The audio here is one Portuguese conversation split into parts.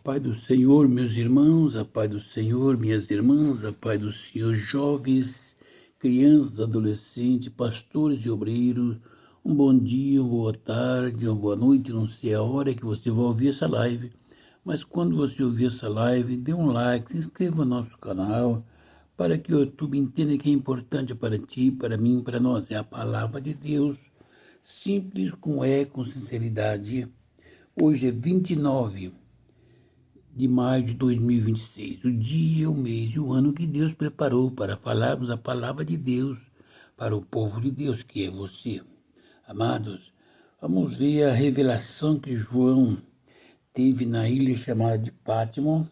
paz do Senhor, meus irmãos, a paz do Senhor, minhas irmãs, a paz do Senhor, jovens, crianças, adolescentes, pastores e obreiros. Um bom dia, uma boa tarde, uma boa noite, não sei a hora que você vai ouvir essa live, mas quando você ouvir essa live, dê um like, se inscreva no nosso canal, para que o YouTube entenda que é importante para ti, para mim, para nós. É a palavra de Deus, simples, com sinceridade. Hoje é 29 de maio de 2026, o dia, o mês e o ano que Deus preparou para falarmos a palavra de Deus para o povo de Deus, que é você. Amados, vamos ver a revelação que João teve na ilha chamada de Pátimo,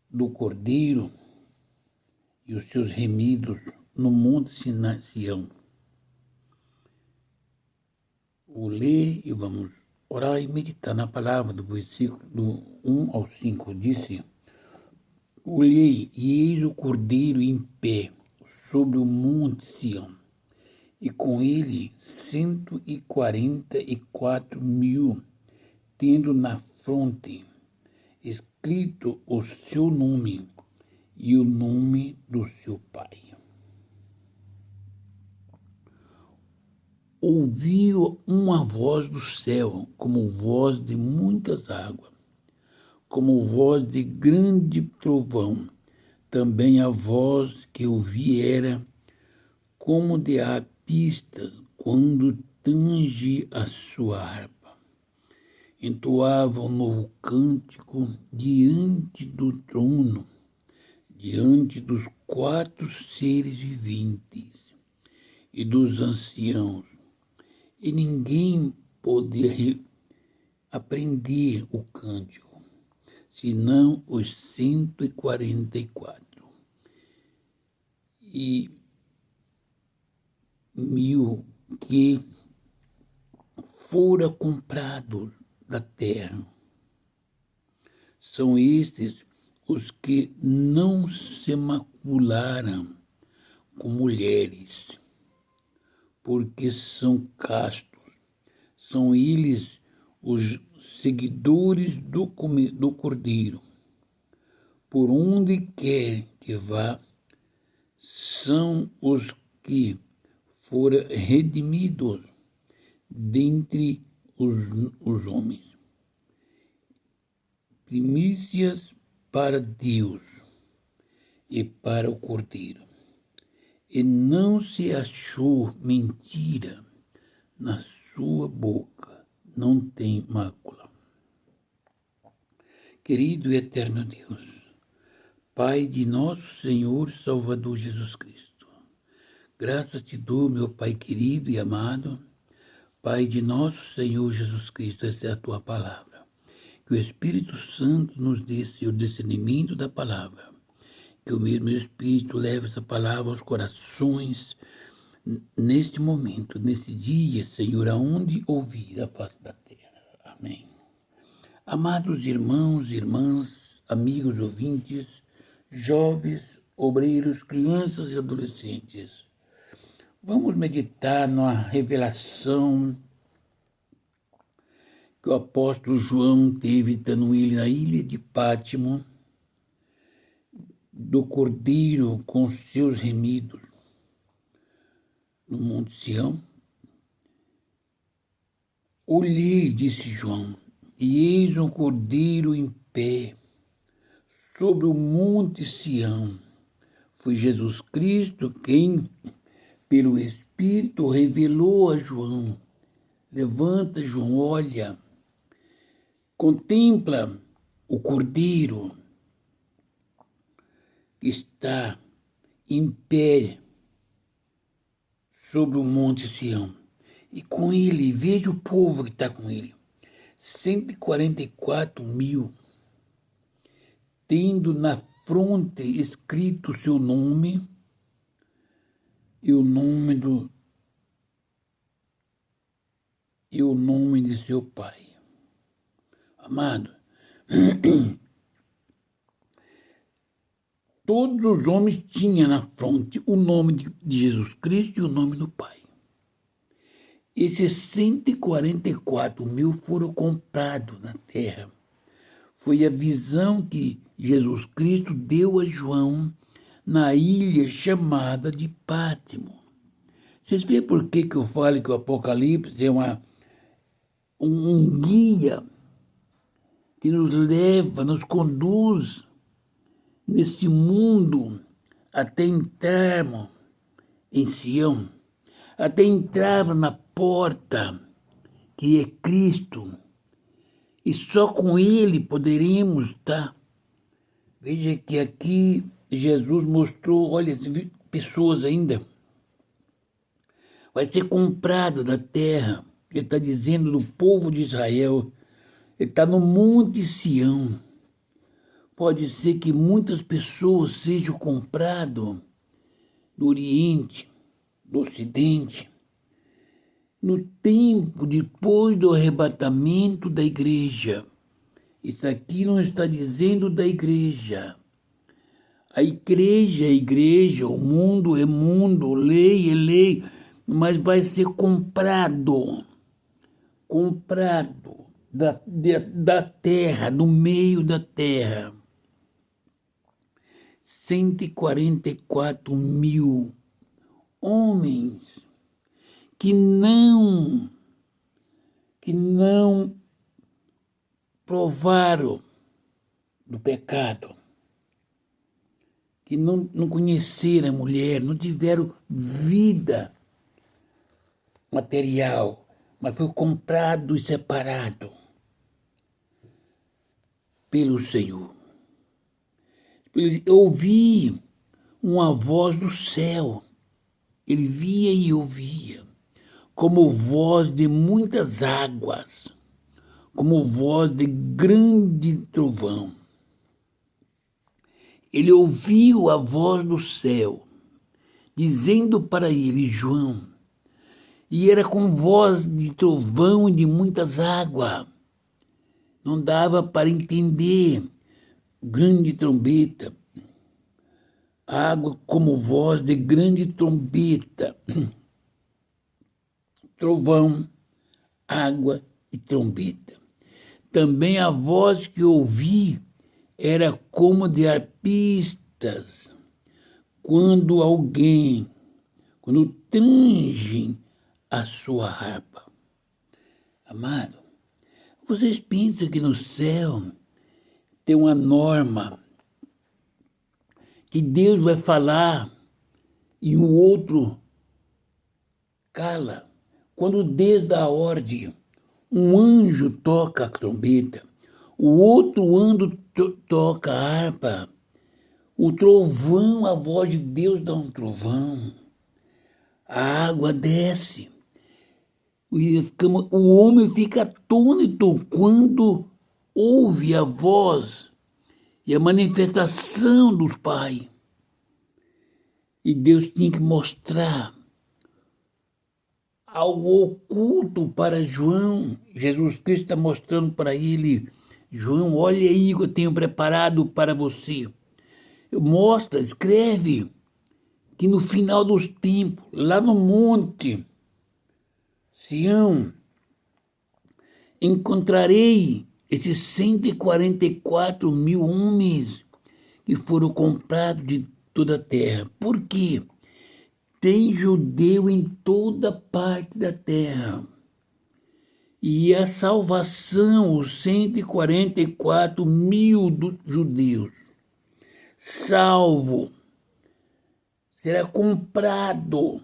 do Cordeiro e os seus remidos no Monte Sião. Vou ler e vamos orar e meditar na palavra do versículo do 1 ao 5. Disse: Olhei e eis o Cordeiro em pé sobre o monte Sião, e com ele 144.000, tendo na fronte escrito o seu nome e o nome do seu pai. Ouvi uma voz do céu, como voz de muitas águas, como voz de grande trovão. Também a voz que ouvi era como de arpista quando tange a sua harpa. Entoava um novo cântico diante do trono, diante dos 4 seres viventes e dos anciãos. E ninguém podia aprender o cântico, senão os 144 e mil que fora comprados da terra. São estes os que não se macularam com mulheres, porque são castos. São eles os seguidores do Cordeiro. Por onde quer que vá, são os que foram redimidos dentre os homens. Primícias para Deus e para o Cordeiro. E não se achou mentira na sua boca, não tem mácula. Querido e eterno Deus, Pai de nosso Senhor Salvador Jesus Cristo, graças te dou, meu Pai querido e amado, Pai de nosso Senhor Jesus Cristo, essa é a tua palavra. Que o Espírito Santo nos dê o discernimento da palavra, que o mesmo Espírito leve essa palavra aos corações neste momento, nesse dia, Senhor, aonde ouvir a face da terra. Amém. Amados irmãos, irmãs, amigos ouvintes, jovens, obreiros, crianças e adolescentes, vamos meditar na revelação que o apóstolo João teve estando ele na ilha de Pátimo, do Cordeiro com seus remidos no Monte Sião. Olhei, disse João, e eis um Cordeiro em pé sobre o Monte Sião. Foi Jesus Cristo quem, pelo Espírito, revelou a João. Levanta, João, olha, contempla o Cordeiro que está em pé sobre o Monte Sião. E com ele, veja o povo que está com ele. 144.000, tendo na fronte escrito o seu nome e o nome de seu pai. Amado, todos os homens tinham na fronte o nome de Jesus Cristo e o nome do Pai. Esses 144.000 foram comprados na terra, Foi a visão que Jesus Cristo deu a João na ilha chamada de Pátimo. Vocês veem por que eu falo que o Apocalipse é um guia que nos leva, nos conduz nesse mundo até entrarmos em Sião, até entrarmos na porta que é Cristo, e só com Ele poderemos estar. Veja que aqui Jesus mostrou, olha, pessoas ainda, vai ser comprado da terra. Ele está dizendo do povo de Israel, ele está no Monte Sião. Pode ser que muitas pessoas sejam compradas do Oriente, do Ocidente, no tempo depois do arrebatamento da igreja. Isso aqui não está dizendo da igreja. A igreja é igreja, o mundo é mundo, lei é lei, mas vai ser comprado da terra, do meio da terra. 144 mil homens que não provaram do pecado, que não conheceram a mulher, não tiveram vida material, mas foi comprado e separado pelo Senhor. Eu ouvi uma voz do céu, ele via e ouvia, como voz de muitas águas, como voz de grande trovão. Ele ouviu a voz do céu, dizendo para ele, João, e era com voz de trovão e de muitas águas. Não dava para entender, grande trombeta, água como voz de grande trombeta, trovão, água e trombeta. Também a voz que ouvi era como de arpistas, quando tangem a sua harpa. Amado, vocês pensam que no céu tem uma norma que Deus vai falar e o outro cala? Quando Deus dá a ordem, um anjo toca a trombeta, o outro anjo toca a harpa, o trovão, a voz de Deus dá um trovão, a água desce, o homem fica atônito quando ouve a voz e a manifestação dos pais. E Deus tinha que mostrar algo oculto para João. Jesus Cristo está mostrando para ele, João, olha aí o que eu tenho preparado para você. Mostra, escreve, que no final dos tempos, lá no monte Sião, encontrarei esses 144 mil homens que foram comprados de toda a terra. Por quê? Tem judeu em toda parte da terra. E a salvação, os 144 mil judeus, salvo, será comprado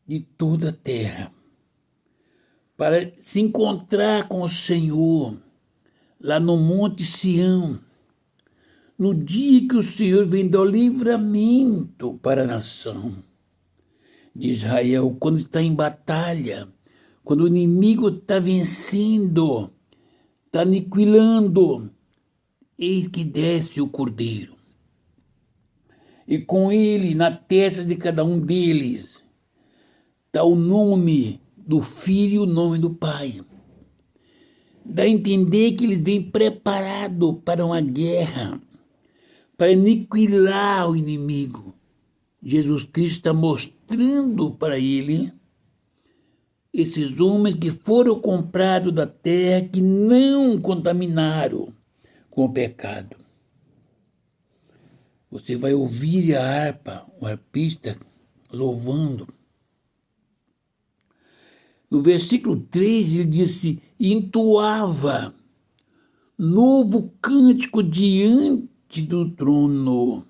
de toda a terra, para se encontrar com o Senhor, lá no Monte Sião, no dia que o Senhor vem dar o livramento para a nação de Israel, quando está em batalha, quando o inimigo está vencendo, está aniquilando, eis que desce o Cordeiro. E com ele, na testa de cada um deles, está o nome do Filho e o nome do Pai. Dá a entender que eles vêm preparados para uma guerra, para aniquilar o inimigo. Jesus Cristo está mostrando para ele Esses homens que foram comprados da terra, que não contaminaram com o pecado. Você vai ouvir a harpa, o arpista, louvando. No versículo 3, ele disse, entoava novo cântico diante do trono.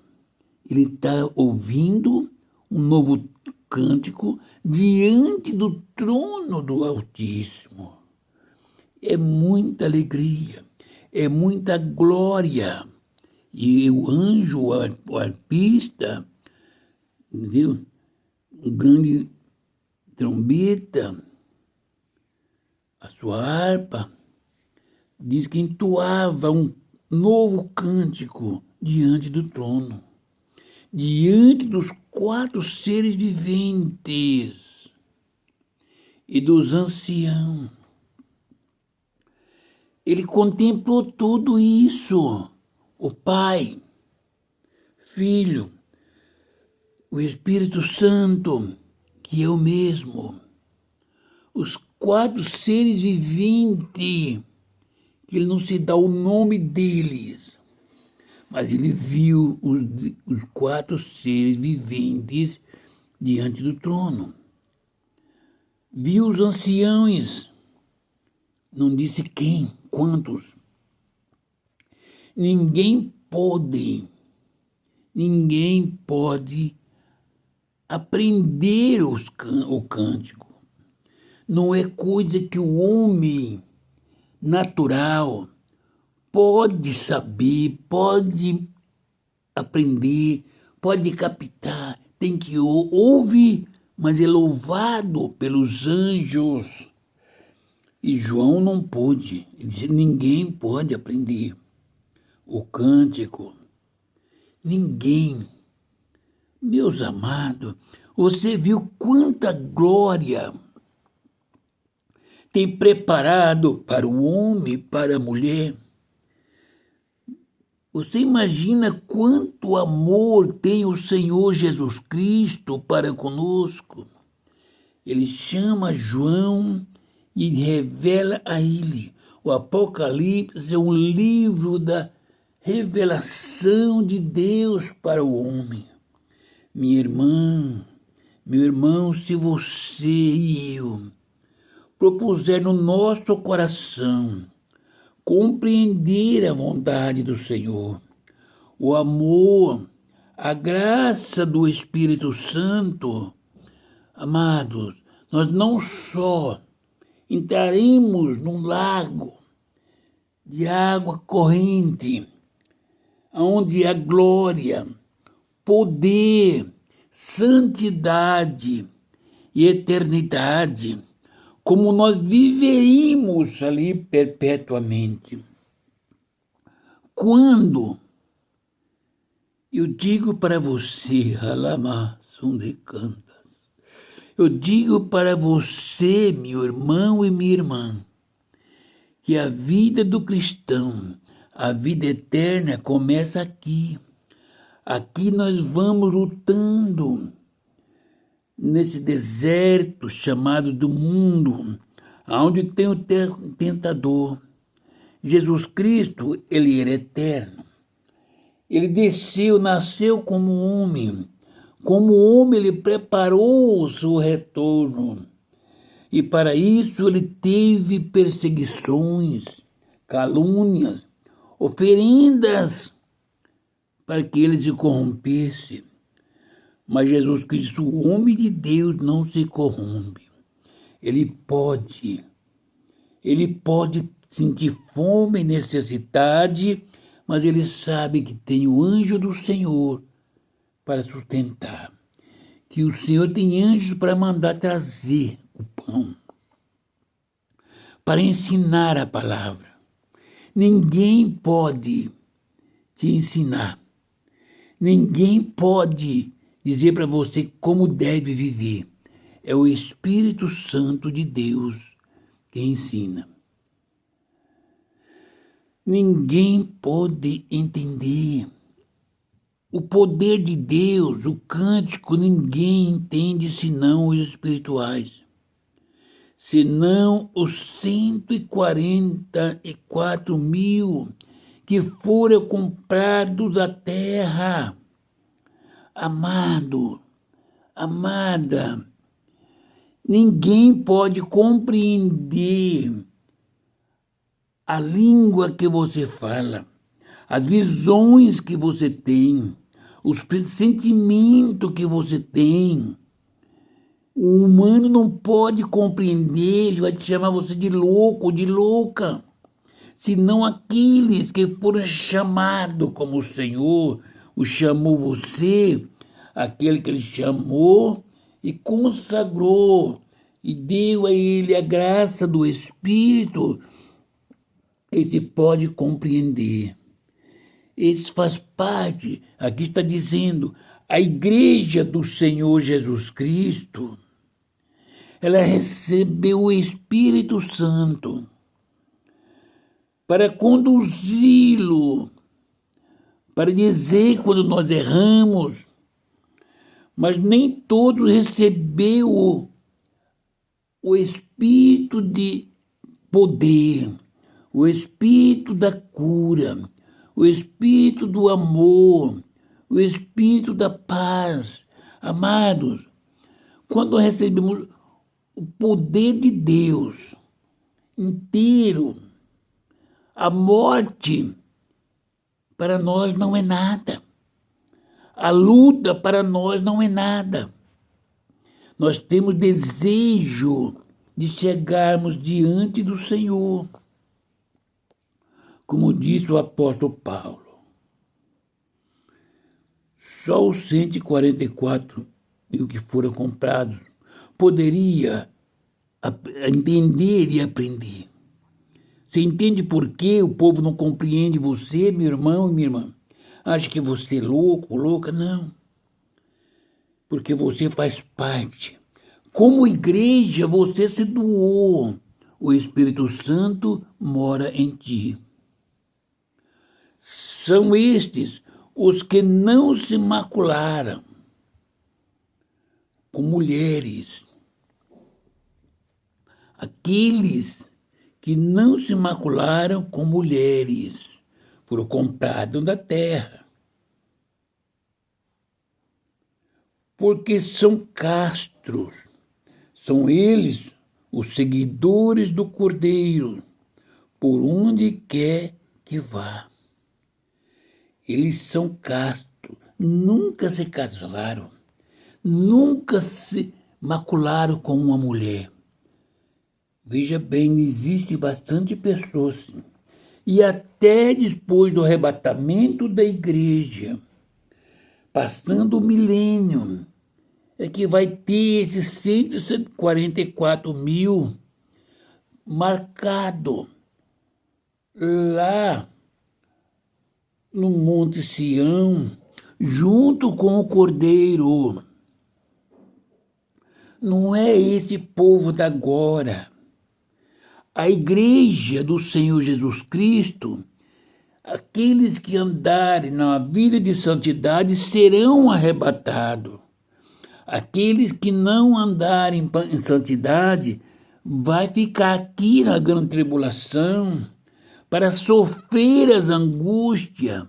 Ele está ouvindo um novo cântico diante do trono do Altíssimo. É muita alegria, é muita glória. E o anjo, o arpista, viu? Um grande trombeta, a sua harpa, diz que entoava um novo cântico diante do trono, diante dos 4 seres viventes e dos anciãos. Ele contemplou tudo isso, o Pai, Filho, o Espírito Santo, que é o mesmo, os 4 seres viventes, que ele não se dá o nome deles, mas ele viu os 4 seres viventes diante do trono. Viu os anciãos, não disse quem, quantos. Ninguém pode aprender o cântico. Não é coisa que o homem natural pode saber, pode aprender, pode captar. Tem que ouvir, mas é louvado pelos anjos. E João não pôde. Ele disse, ninguém pode aprender o cântico. Ninguém. Meus amados, você viu quanta glória tem preparado para o homem, para a mulher? Você imagina quanto amor tem o Senhor Jesus Cristo para conosco? Ele chama João e revela a ele. O Apocalipse é um livro da revelação de Deus para o homem. Minha irmã, meu irmão, se você e eu propuser no nosso coração compreender a vontade do Senhor, o amor, a graça do Espírito Santo, amados, nós não só entraremos num lago de água corrente, onde há glória, poder, santidade e eternidade, como nós viveríamos ali perpetuamente. Quando eu digo para você, Alamá, som de cantas, eu digo para você, meu irmão e minha irmã, que a vida do cristão, a vida eterna começa aqui. Aqui nós vamos lutando nesse deserto chamado do mundo, onde tem o tentador. Jesus Cristo, ele era eterno. Ele desceu, nasceu como homem. Como homem, ele preparou o seu retorno. E para isso ele teve perseguições, calúnias, oferendas para que ele se corrompesse. Mas Jesus Cristo, o homem de Deus, não se corrompe. Ele pode sentir fome e necessidade, mas ele sabe que tem o anjo do Senhor para sustentar. Que o Senhor tem anjos para mandar trazer o pão, para ensinar a palavra. Ninguém pode te ensinar. Ninguém pode dizer para você como deve viver. É o Espírito Santo de Deus que ensina. Ninguém pode entender o poder de Deus, o cântico, ninguém entende senão os espirituais. senão os 144.000 que foram comprados à terra. Amado, amada, ninguém pode compreender a língua que você fala, as visões que você tem, os sentimentos que você tem. O humano não pode compreender, vai te chamar você de louco, de louca, senão aqueles que foram chamados como o Senhor o chamou você, aquele que ele chamou e consagrou e deu a ele a graça do Espírito, ele pode compreender. Esse faz parte, aqui está dizendo, a igreja do Senhor Jesus Cristo, ela recebeu o Espírito Santo para conduzi-lo, para dizer quando nós erramos, mas nem todos receberam o Espírito de poder, o Espírito da cura, o Espírito do amor, o Espírito da paz. Amados, quando recebemos o poder de Deus inteiro, a morte para nós não é nada. A luta para nós não é nada. Nós temos desejo de chegarmos diante do Senhor. Como disse o apóstolo Paulo, só os 144.000 que foram comprados poderia entender e aprender. Você entende por que o povo não compreende você, meu irmão e minha irmã? Acha que você é louco, louca? Não. Porque você faz parte. Como igreja, você se doou. O Espírito Santo mora em ti. São estes os que não se macularam com mulheres. Aqueles que não se macularam com mulheres foram comprados da terra. Porque são castros. São eles os seguidores do Cordeiro, por onde quer que vá. Eles são castos, nunca se casaram, nunca se macularam com uma mulher. Veja bem, existe bastante pessoas, e até depois do arrebatamento da igreja, passando o milênio, é que vai ter esses 144.000 marcado lá no Monte Sião, junto com o Cordeiro. Não é esse povo da agora. A igreja do Senhor Jesus Cristo, aqueles que andarem na vida de santidade serão arrebatados. Aqueles que não andarem em santidade vai ficar aqui na grande tribulação para sofrer as angústias,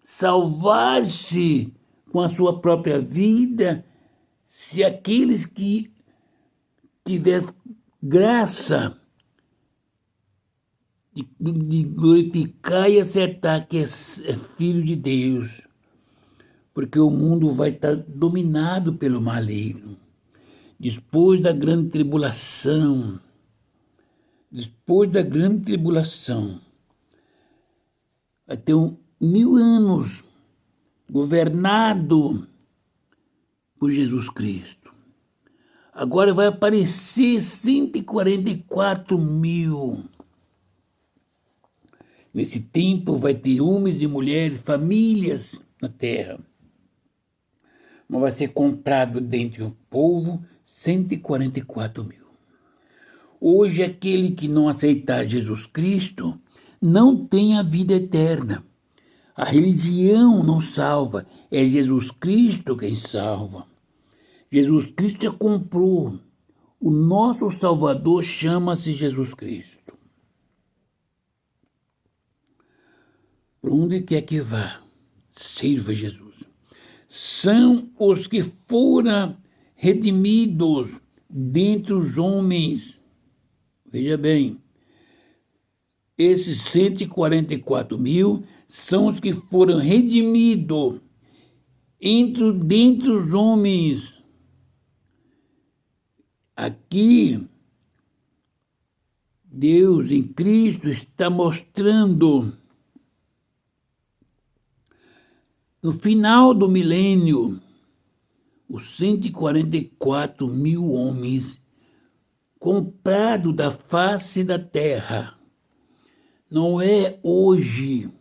salvar-se com a sua própria vida, se aqueles que tiver graça de glorificar e acertar que é filho de Deus, porque o mundo vai estar dominado pelo maligno. Depois da grande tribulação, vai ter 1000 anos governado por Jesus Cristo. Agora vai aparecer 144.000. Nesse tempo vai ter homens e mulheres, famílias na terra. Mas vai ser comprado dentre o povo 144.000. Hoje, aquele que não aceitar Jesus Cristo não tem a vida eterna. A religião não salva, é Jesus Cristo quem salva. Jesus Cristo já comprou O nosso Salvador chama-se Jesus Cristo. Por onde quer que vá, sirva Jesus. São os que foram redimidos dentre os homens. Veja bem, esses 144 mil são os que foram redimidos dentre os homens. Aqui, Deus em Cristo está mostrando, no final do milênio, os 144 mil homens comprados da face da terra. Não é hoje.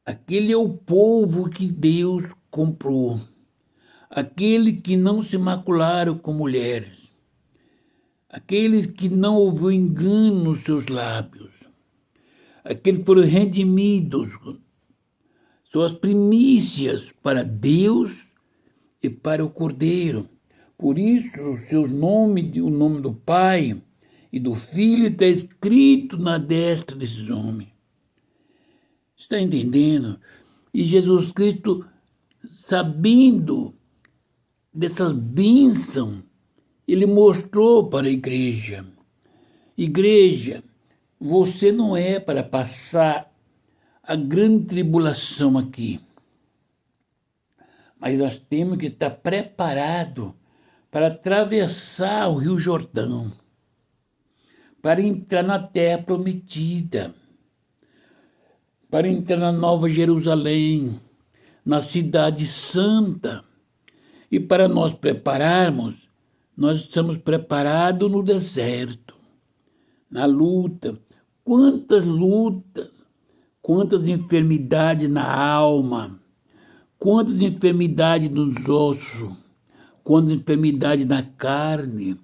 Aquele é o povo que Deus comprou. Aquele que não se macularam com mulheres. Aqueles que não houve engano nos seus lábios. Aqueles que foram redimidos. São as primícias para Deus e para o Cordeiro. Por isso, os seus nomes, o nome do Pai e do Filho está escrito na destra desses homens. Está entendendo? E Jesus Cristo, sabendo dessas bênçãos, ele mostrou para a igreja. Igreja, você não é para passar a grande tribulação aqui. Mas nós temos que estar preparados para atravessar o Rio Jordão, para entrar na terra prometida, para entrar na Nova Jerusalém, na Cidade Santa. E para nós prepararmos, nós estamos preparados no deserto, na luta. Quantas lutas, quantas enfermidades na alma, quantas enfermidades nos ossos, quantas enfermidades na carne,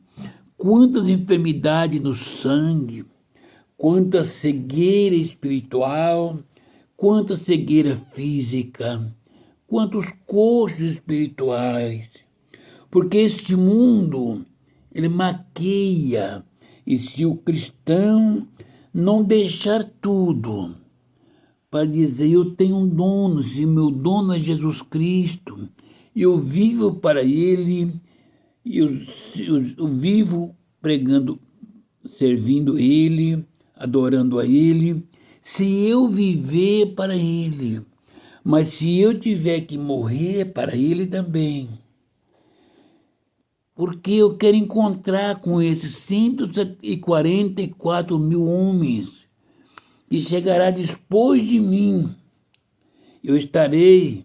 quantas enfermidades no sangue, quanta cegueira espiritual, quanta cegueira física, quantos coxos espirituais. Porque este mundo, ele maqueia, e se o cristão não deixar tudo para dizer, eu tenho um dono, se meu dono é Jesus Cristo, eu vivo para ele, eu vivo pregando, servindo ele, adorando a ele, se eu viver para ele, mas se eu tiver que morrer para ele também, porque eu quero encontrar com esses 144 mil homens que chegará depois de mim, eu estarei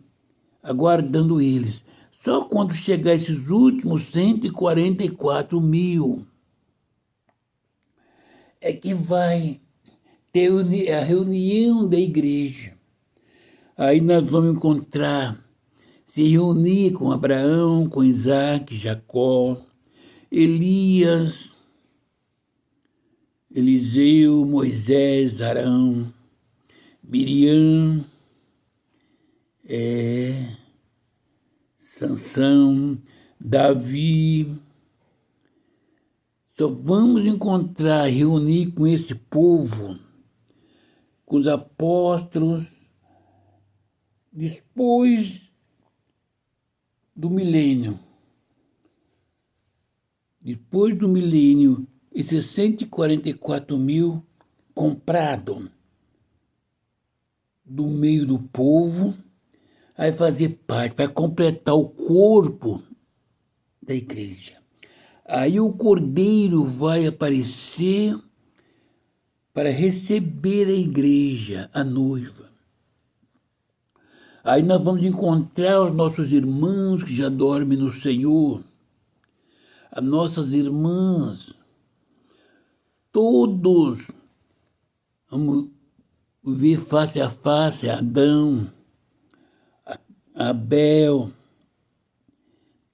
aguardando eles. Só quando chegar esses últimos 144 mil é que vai ter a reunião da igreja. Aí nós vamos encontrar, se reunir com Abraão, com Isaac, Jacó, Elias, Eliseu, Moisés, Arão, Miriam, Sansão, Davi. Só vamos encontrar, reunir com esse povo, com os apóstolos, depois do milênio. Depois do milênio, esses 144 mil comprados do meio do povo, vai fazer parte, vai completar o corpo da igreja. Aí o Cordeiro vai aparecer para receber a igreja, a noiva. Aí nós vamos encontrar os nossos irmãos que já dormem no Senhor, as nossas irmãs, todos vamos ver face a face Adão, Abel,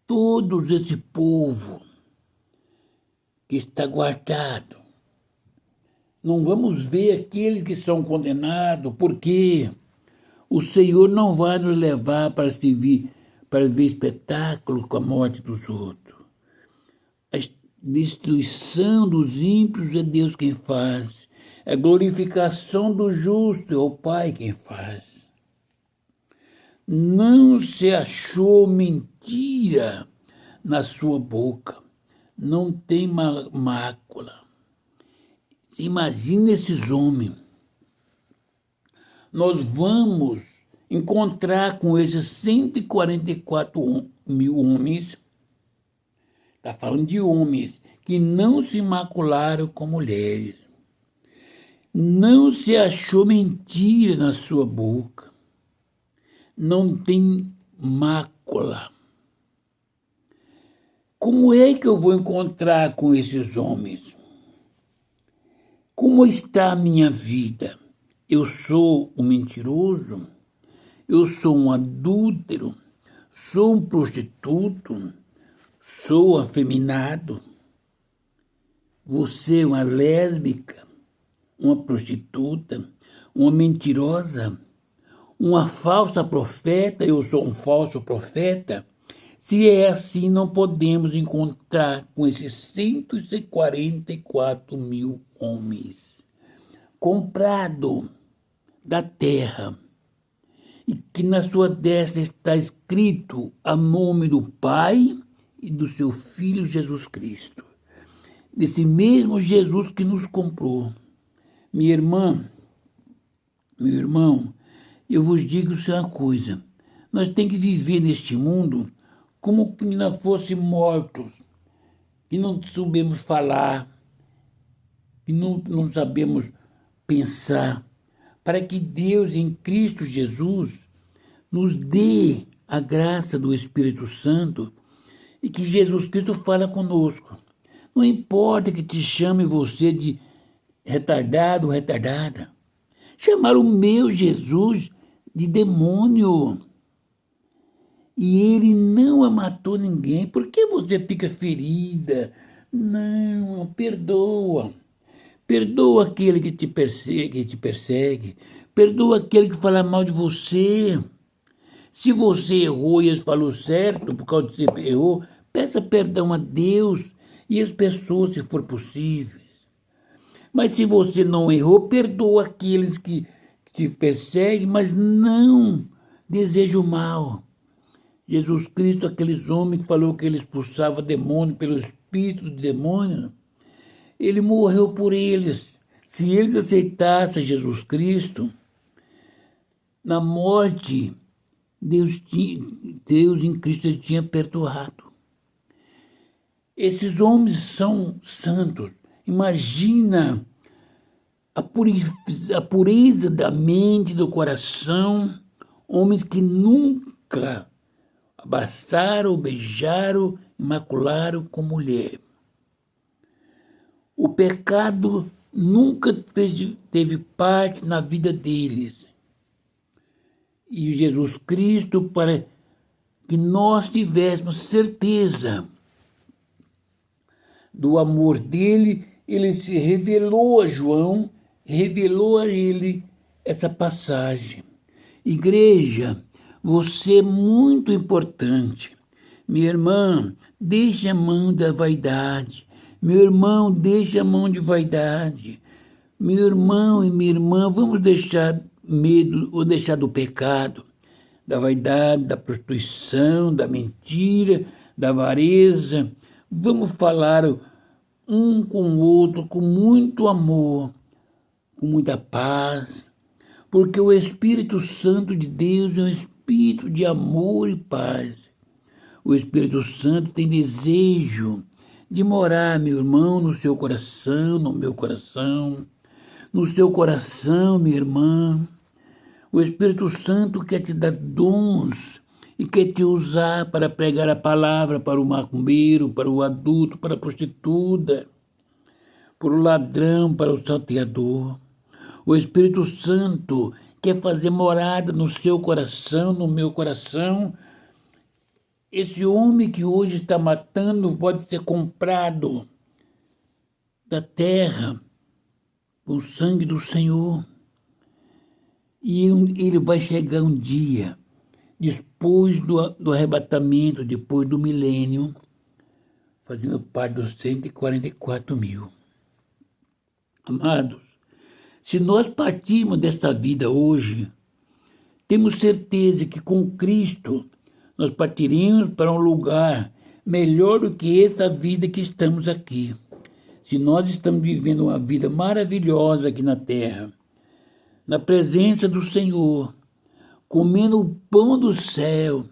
todos esse povo que está guardado. Não vamos ver aqueles que são condenados, porque o Senhor não vai nos levar para ver espetáculos com a morte dos outros. Destruição dos ímpios é Deus quem faz. A glorificação do justo é o Pai quem faz. Não se achou mentira na sua boca. Não tem mácula. Imagina esses homens. Nós vamos encontrar com esses 144 mil homens. Está falando de homens que não se macularam com mulheres. Não se achou mentira na sua boca. Não tem mácula. Como é que eu vou encontrar com esses homens? Como está a minha vida? Eu sou um mentiroso? Eu sou um adúltero? Sou um prostituto? Sou afeminado? Você é uma lésbica? Uma prostituta? Uma mentirosa? Uma falsa profeta? Eu sou um falso profeta? Se é assim, não podemos encontrar com esses 144 mil homens comprado da terra, e que na sua destra está escrito a nome do Pai e do seu Filho Jesus Cristo, desse mesmo Jesus que nos comprou. Minha irmã, meu irmão, eu vos digo uma coisa: nós temos que viver neste mundo como que nós fôssemos mortos, que não sabemos falar, que não sabemos pensar, para que Deus em Cristo Jesus nos dê a graça do Espírito Santo e que Jesus Cristo fala conosco. Não importa que te chame você de retardado ou retardada. Chamaram o meu Jesus de demônio. E ele não matou ninguém. Por que você fica ferida? Não, perdoa. Perdoa aquele que te persegue. Perdoa aquele que fala mal de você. Se você errou e ele falou certo, por causa de você errou, peça perdão a Deus e as pessoas, se for possível. Mas se você não errou, perdoa aqueles que te perseguem, mas não deseja o mal. Jesus Cristo, aqueles homens que falou que ele expulsava demônio pelo espírito do demônio, ele morreu por eles. Se eles aceitassem Jesus Cristo, na morte, Deus em Cristo ele tinha perdoado. Esses homens são santos. Imagina a pureza da mente, do coração, homens que nunca abraçaram, beijaram, imacularam com mulher. O pecado nunca teve parte na vida deles. E Jesus Cristo, para que nós tivéssemos certeza do amor dele, ele se revelou a João, revelou a ele essa passagem. Igreja, você é muito importante. Minha irmã, deixe a mão da vaidade. Meu irmão, deixe a mão de vaidade. Meu irmão e minha irmã, vamos deixar medo ou deixar do pecado, da vaidade, da prostituição, da mentira, da avareza. Vamos falar um com o outro com muito amor, com muita paz, porque o Espírito Santo de Deus é um espírito de amor e paz. O Espírito Santo tem desejo de morar, meu irmão, no seu coração, no meu coração, no seu coração, minha irmã. O Espírito Santo quer te dar dons e quer te usar para pregar a palavra para o macumbeiro, para o adulto, para a prostituta, para o ladrão, para o salteador. O Espírito Santo quer fazer morada no seu coração, no meu coração. Esse homem que hoje está matando pode ser comprado da terra com o sangue do Senhor. E ele vai chegar um dia, depois do arrebatamento, depois do milênio, fazendo parte dos 144 mil. Amados, se nós partirmos dessa vida hoje, temos certeza que com Cristo nós partiremos para um lugar melhor do que essa vida que estamos aqui. Se nós estamos vivendo uma vida maravilhosa aqui na terra, na presença do Senhor, comendo o pão do céu,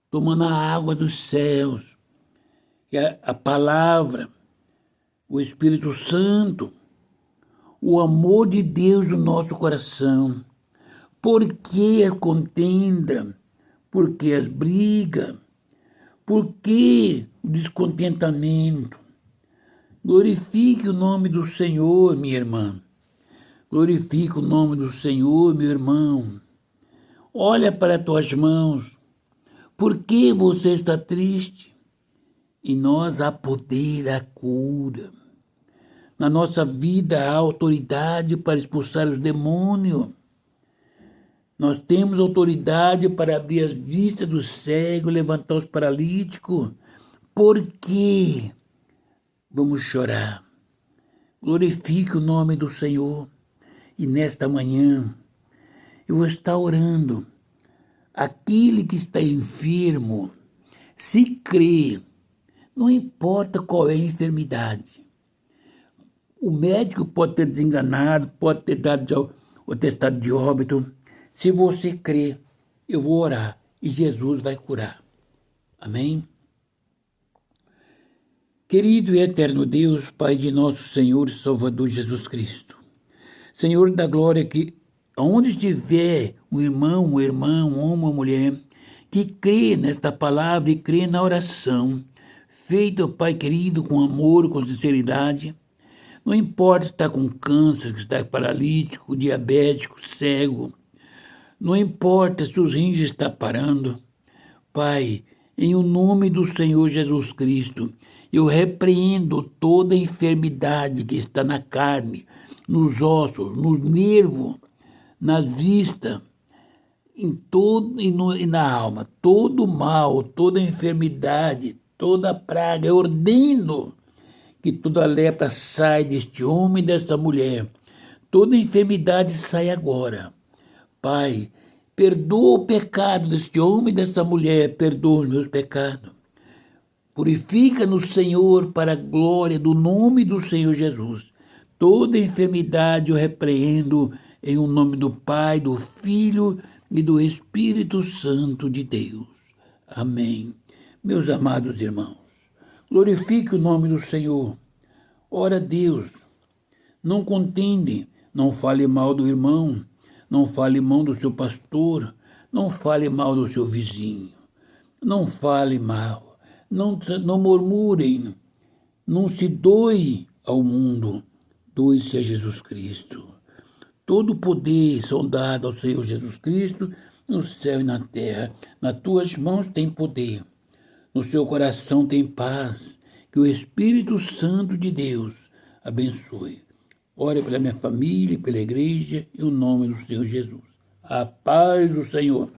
tomando a água dos céus, e a palavra, o Espírito Santo, o amor de Deus no nosso coração. Por que a contenda? Por que as brigas? Por que o descontentamento? Glorifique o nome do Senhor, minha irmã. Glorifique o nome do Senhor, meu irmão. Olha para as tuas mãos. Por que você está triste? Em nós há poder da cura. Na nossa vida há autoridade para expulsar os demônios. Nós temos autoridade para abrir as vistas dos cegos, levantar os paralíticos. Por quê? Vamos chorar. Glorifique o nome do Senhor. E nesta manhã, eu vou estar orando. Aquele que está enfermo, se crê, não importa qual é a enfermidade. O médico pode ter desenganado, pode ter dado o atestado de óbito. Se você crê, eu vou orar e Jesus vai curar. Amém? Querido e eterno Deus, Pai de nosso Senhor e Salvador Jesus Cristo, Senhor da glória, que onde estiver um irmão, uma irmã, um homem, uma mulher, que crê nesta palavra e crê na oração, feita, Pai querido, com amor, com sinceridade, não importa se está com câncer, se está paralítico, diabético, cego, não importa se os rins estão parando, Pai, em o nome do Senhor Jesus Cristo, eu repreendo toda enfermidade que está na carne, nos ossos, nos nervos, nas vistas, e na alma. Todo mal, toda enfermidade, toda praga, eu ordeno que toda lepra saia deste homem e desta mulher. Toda enfermidade sai agora. Pai, perdoa o pecado deste homem e desta mulher, perdoa os meus pecados. Purifica-nos, Senhor, para a glória do nome do Senhor Jesus. Toda enfermidade eu repreendo em o nome do Pai, do Filho e do Espírito Santo de Deus. Amém. Meus amados irmãos, glorifique o nome do Senhor. Ora a Deus, não contende, não fale mal do irmão, não fale mal do seu pastor, não fale mal do seu vizinho, não fale mal, não murmurem, não se doe ao mundo, doe-se a Jesus Cristo. Todo poder são dado ao Senhor Jesus Cristo no céu e na terra. Nas tuas mãos tem poder, no seu coração tem paz. Que o Espírito Santo de Deus abençoe. Ore pela minha família, pela igreja, em nome do Senhor Jesus. A paz do Senhor.